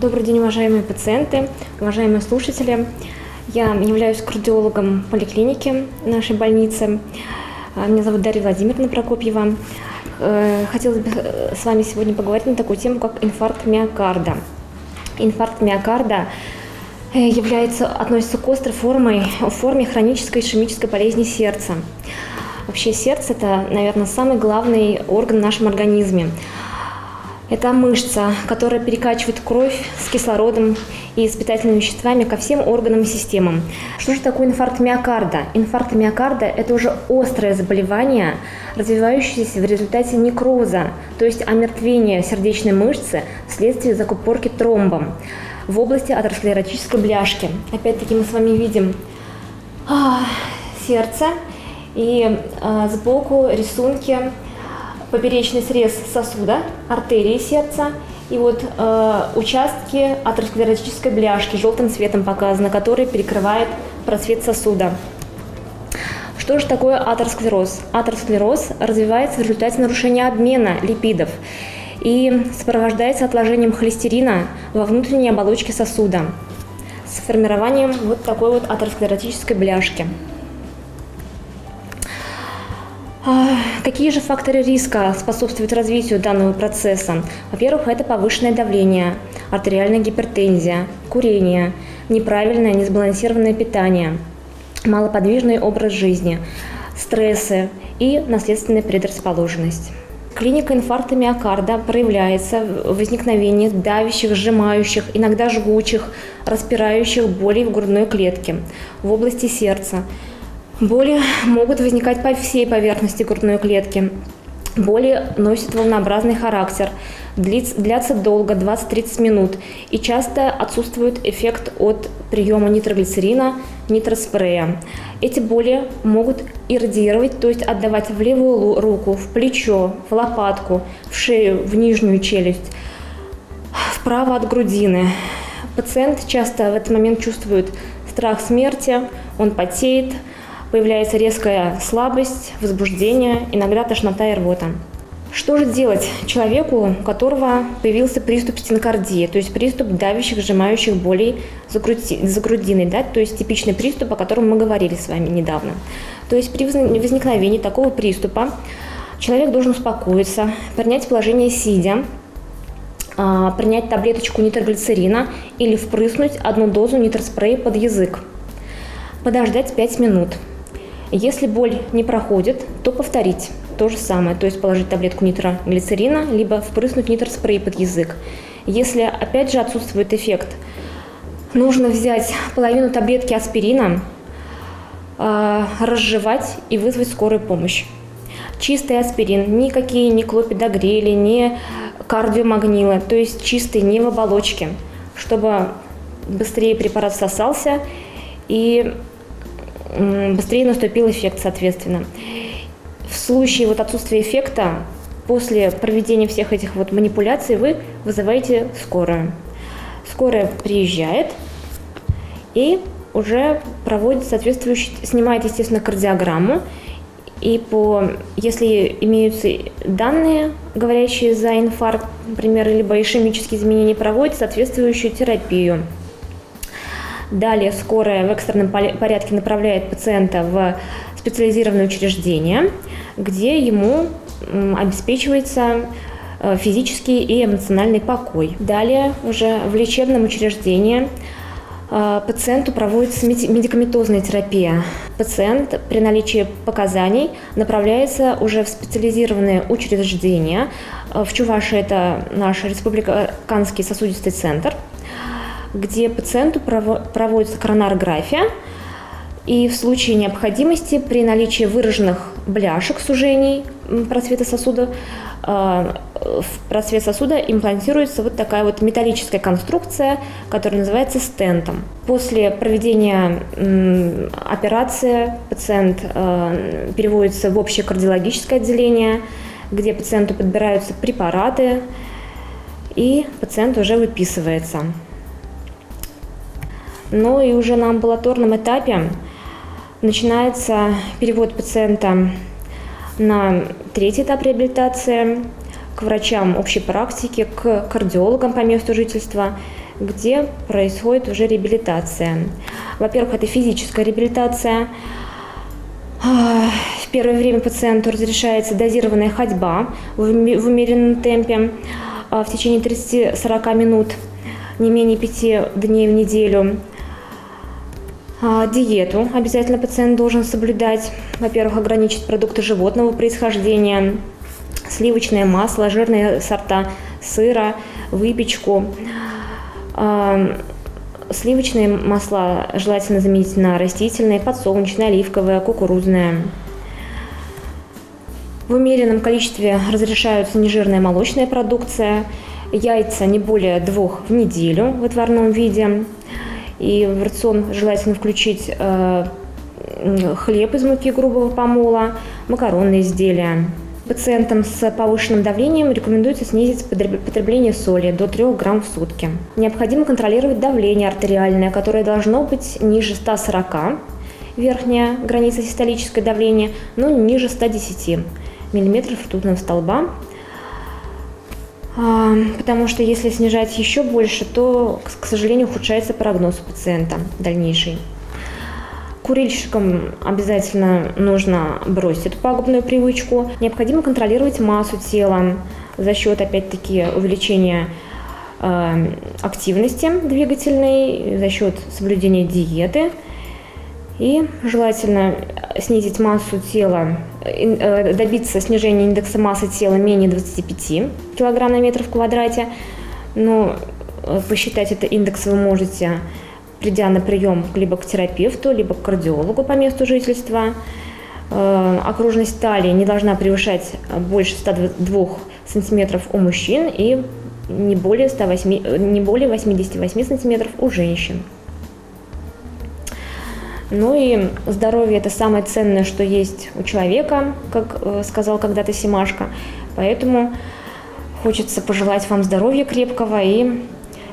Добрый день, уважаемые пациенты, уважаемые слушатели. Я являюсь кардиологом поликлиники нашей больницы. Меня зовут Дарья Владимировна Прокопьева. Хотелось бы с вами сегодня поговорить на такую тему, как инфаркт миокарда. Инфаркт миокарда относится к острой форме хронической ишемической болезни сердца. Вообще сердце – это, наверное, самый главный орган в нашем организме. Это мышца, которая перекачивает кровь с кислородом и с питательными веществами ко всем органам и системам. Что же такое инфаркт миокарда? Инфаркт миокарда – это уже острое заболевание, развивающееся в результате некроза, то есть омертвения сердечной мышцы вследствие закупорки тромбом в области атеросклеротической бляшки. Опять-таки мы с вами видим сердце и сбоку рисунки. Поперечный срез сосуда, артерии сердца и участки атеросклеротической бляшки желтым цветом показано, который перекрывает просвет сосуда. Что же такое атеросклероз? Атеросклероз развивается в результате нарушения обмена липидов и сопровождается отложением холестерина во внутренней оболочке сосуда с формированием такой атеросклеротической бляшки. Какие же факторы риска способствуют развитию данного процесса? Во-первых, это повышенное давление, артериальная гипертензия, курение, неправильное, несбалансированное питание, малоподвижный образ жизни, стрессы и наследственная предрасположенность. Клиника инфаркта миокарда проявляется в возникновении давящих, сжимающих, иногда жгучих, распирающих болей в грудной клетке, в области сердца. Боли могут возникать по всей поверхности грудной клетки. Боли носят волнообразный характер, длятся долго, 20-30 минут, и часто отсутствует эффект от приема нитроглицерина, нитроспрея. Эти боли могут иррадиировать, то есть отдавать в левую руку, в плечо, в лопатку, в шею, в нижнюю челюсть, вправо от грудины. Пациент часто в этот момент чувствует страх смерти, он потеет, появляется резкая слабость, возбуждение, иногда тошнота и рвота. Что же делать человеку, у которого появился приступ стенокардии, то есть приступ давящих, сжимающих болей за грудиной, то есть типичный приступ, о котором мы говорили с вами недавно. То есть при возникновении такого приступа человек должен успокоиться, принять положение сидя, принять таблеточку нитроглицерина или впрыснуть одну дозу нитроспрея под язык, подождать 5 минут. Если боль не проходит, то повторить то же самое, то есть положить таблетку нитроглицерина, либо впрыснуть нитроспрей под язык. Если опять же отсутствует эффект, нужно взять половину таблетки аспирина, разжевать и вызвать скорую помощь. Чистый аспирин, никакие не клопидогрели, не кардиомагнилы, то есть чистый, не в оболочке, чтобы быстрее препарат всосался и быстрее наступил эффект, соответственно. В случае отсутствия эффекта, после проведения всех этих манипуляций, вы вызываете скорую. Скорая приезжает и уже проводит соответствующий, снимает, естественно, кардиограмму. И если имеются данные, говорящие за инфаркт, например, либо ишемические изменения, проводит соответствующую терапию. Далее скорая в экстренном порядке направляет пациента в специализированное учреждение, где ему обеспечивается физический и эмоциональный покой. Далее уже в лечебном учреждении пациенту проводится медикаментозная терапия. Пациент при наличии показаний направляется уже в специализированное учреждение. В Чувашии это наш республиканский сосудистый центр, где пациенту проводится коронарография, и в случае необходимости при наличии выраженных бляшек, сужений просвета сосуда, в просвет сосуда имплантируется такая металлическая конструкция, которая называется стентом. После проведения операции пациент переводится в общее кардиологическое отделение, где пациенту подбираются препараты, и пациент уже выписывается. Но и уже на амбулаторном этапе начинается перевод пациента на третий этап реабилитации к врачам общей практики, к кардиологам по месту жительства, где происходит уже реабилитация. Во-первых, это физическая реабилитация. В первое время пациенту разрешается дозированная ходьба в умеренном темпе в течение 30-40 минут, не менее 5 дней в неделю. Диету обязательно пациент должен соблюдать. Во-первых, ограничить продукты животного происхождения, сливочное масло, жирные сорта сыра, выпечку. Сливочные масла желательно заменить на растительные, подсолнечное, оливковое, кукурузное. В умеренном количестве разрешаются нежирная молочная продукция, яйца не более 2 в неделю в отварном виде. И в рацион желательно включить хлеб из муки грубого помола, макаронные изделия. Пациентам с повышенным давлением рекомендуется снизить потребление соли до 3 грамм в сутки. Необходимо контролировать давление артериальное, которое должно быть ниже 140, верхняя граница систолическое давление, но не ниже 110 мм ртутного столба. Потому что если снижать еще больше, то, к сожалению, ухудшается прогноз у пациента дальнейший. Курильщикам обязательно нужно бросить эту пагубную привычку. Необходимо контролировать массу тела за счет, опять-таки, увеличения активности двигательной, за счет соблюдения диеты. И желательно снизить массу тела, добиться снижения индекса массы тела менее 25 кг на метр в квадрате. Но посчитать этот индекс вы можете, придя на прием либо к терапевту, либо к кардиологу по месту жительства. Окружность талии не должна превышать больше 102 см у мужчин и не более 88 см у женщин. Ну и здоровье – это самое ценное, что есть у человека, как сказал когда-то Семашко. Поэтому хочется пожелать вам здоровья крепкого и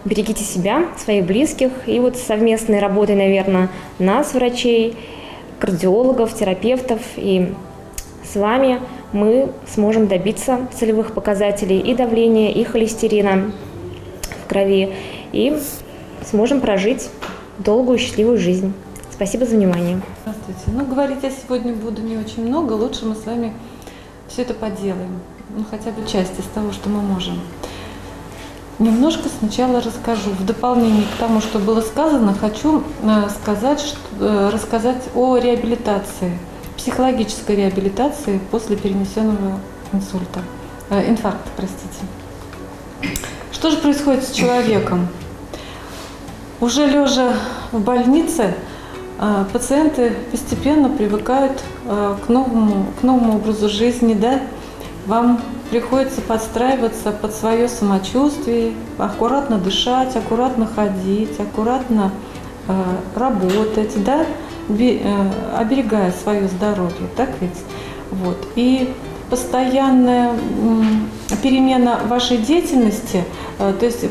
берегите себя, своих близких. И вот совместной работой, наверное, нас, врачей, кардиологов, терапевтов и с вами мы сможем добиться целевых показателей и давления, и холестерина в крови, и сможем прожить долгую счастливую жизнь. Спасибо за внимание. Здравствуйте. Ну, говорить я сегодня буду не очень много. Лучше мы с вами все это поделаем. Ну, хотя бы часть из того, что мы можем. Немножко сначала расскажу. В дополнение к тому, что было сказано, хочу рассказать о реабилитации, психологической реабилитации после перенесенного инфаркта, простите. Что же происходит с человеком? Уже лежа в больнице, пациенты постепенно привыкают к новому образу жизни, да? Вам приходится подстраиваться под свое самочувствие, аккуратно дышать, аккуратно ходить, аккуратно работать, да? Оберегая свое здоровье, так ведь? Вот. И постоянная перемена вашей деятельности, то есть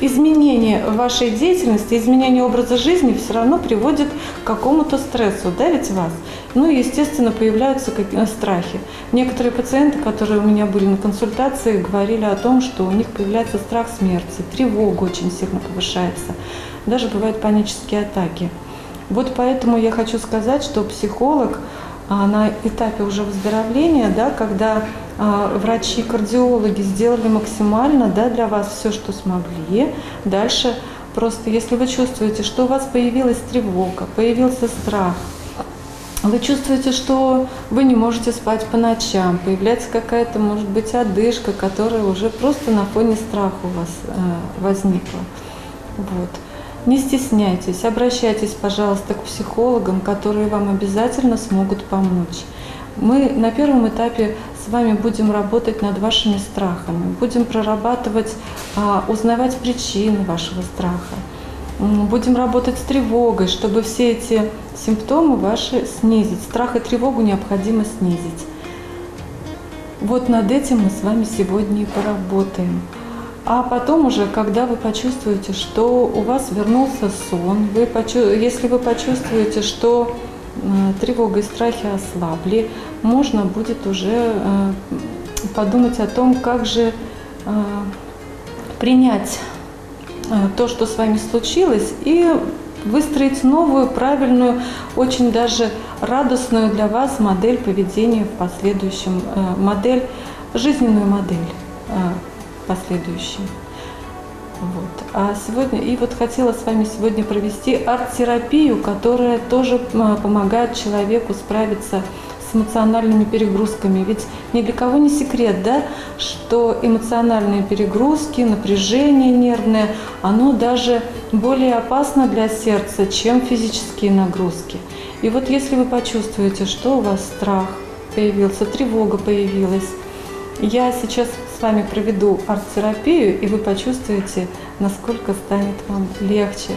изменение вашей деятельности, изменение образа жизни все равно приводит к какому-то стрессу, давит вас. Ну и, естественно, появляются страхи. Некоторые пациенты, которые у меня были на консультации, говорили о том, что у них появляется страх смерти, тревога очень сильно повышается, даже бывают панические атаки. Вот поэтому я хочу сказать, что психолог на этапе уже выздоровления, да, когда врачи-кардиологи сделали максимально, да, для вас все, что смогли. Дальше просто, если вы чувствуете, что у вас появилась тревога, появился страх, вы чувствуете, что вы не можете спать по ночам, появляется какая-то, может быть, одышка, которая уже просто на фоне страха у вас возникла. Вот. Не стесняйтесь, обращайтесь, пожалуйста, к психологам, которые вам обязательно смогут помочь. Мы на первом этапе с вами будем работать над вашими страхами, будем прорабатывать, узнавать причины вашего страха. Будем работать с тревогой, чтобы все эти симптомы ваши снизить. Страх и тревогу необходимо снизить. Вот над этим мы с вами сегодня и поработаем. А потом уже, когда вы почувствуете, что у вас вернулся сон, если вы почувствуете, что тревога и страхи ослабли, можно будет уже подумать о том, как же принять то, что с вами случилось, и выстроить новую, правильную, очень даже радостную для вас модель поведения в последующем, жизненную модель в последующем. Вот. А сегодня, и вот хотела с вами сегодня провести арт-терапию, которая тоже помогает человеку справиться с эмоциональными перегрузками. Ведь ни для кого не секрет, да, что эмоциональные перегрузки, напряжение нервное, оно даже более опасно для сердца, чем физические нагрузки. И вот если вы почувствуете, что у вас страх появился, тревога появилась, я сейчас с вами проведу арт-терапию, и вы почувствуете, насколько станет вам легче.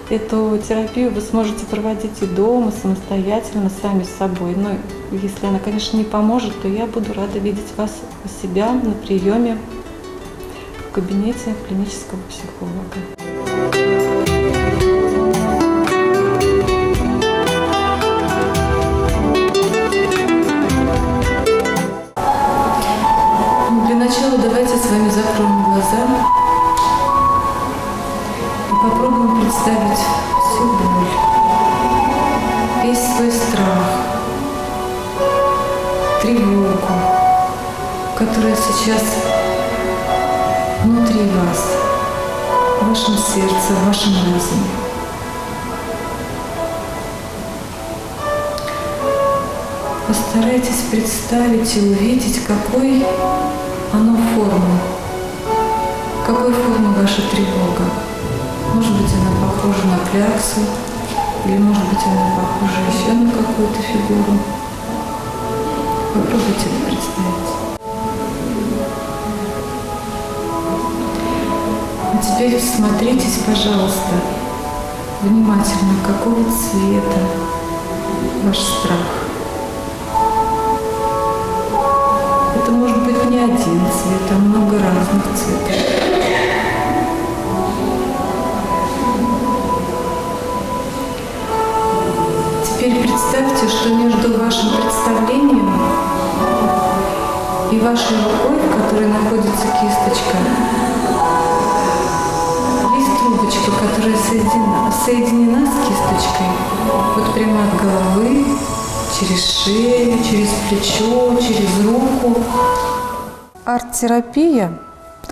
Эту терапию вы сможете проводить и дома, самостоятельно, сами с собой. Но если она, конечно, не поможет, то я буду рада видеть вас у себя на приеме в кабинете клинического психолога. Для начала давайте с вами закроем глаза и попробуем представить всю боль, весь свой страх, тревогу, которая сейчас внутри вас, в вашем сердце, в вашем разуме. Постарайтесь представить и увидеть, какой оно формы, какой формы ваша тревога. Может быть, она похожа на кляксу, или может быть, она похожа еще на какую-то фигуру. Попробуйте это представить. А теперь всмотритесь, пожалуйста, внимательно, какого цвета ваш страх. Это может быть не один цвет, а много разных цветов. Теперь представьте, что между вашим представлением и вашей рукой, в которой находится кисточка, есть трубочка, которая соединена с кисточкой вот прямо от головы, через шею, через плечо, через руку. Арт-терапия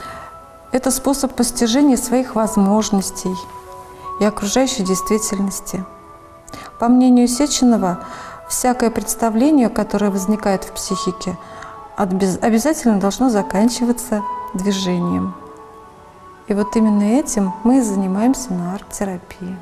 – это способ постижения своих возможностей и окружающей действительности. По мнению Сеченова, всякое представление, которое возникает в психике, обязательно должно заканчиваться движением. И вот именно этим мы и занимаемся на арт-терапии.